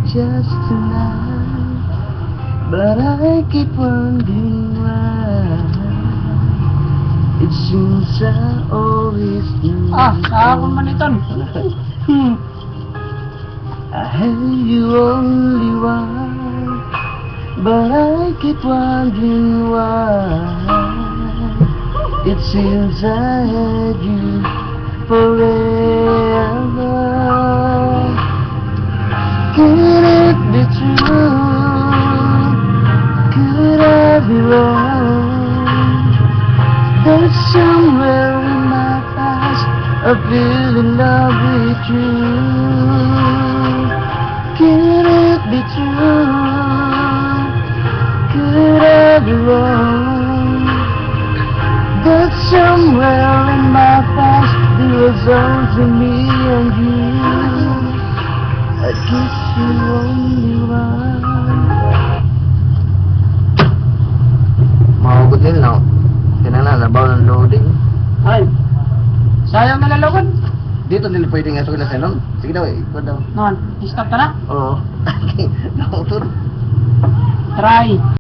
just tonight, but I keep wondering why. It seems I always knew. Kahapon man ito. I had you only one, but I keep wondering why. It seems I had you forever. Could it be true? Could I be wrong? There's somewhere in my past I feel in love with you. Could it be true? Could I be wrong? There's somewhere in my past there was only me and you. I guess you only one. Mahugot din, no? Kinanalabaw ng loading. Ay. Sayang na lalawad. Dito din pwede nga ito kila salon. Sige daw, ikot daw. Noon, stop ka na? Oo. Nakutod. Try.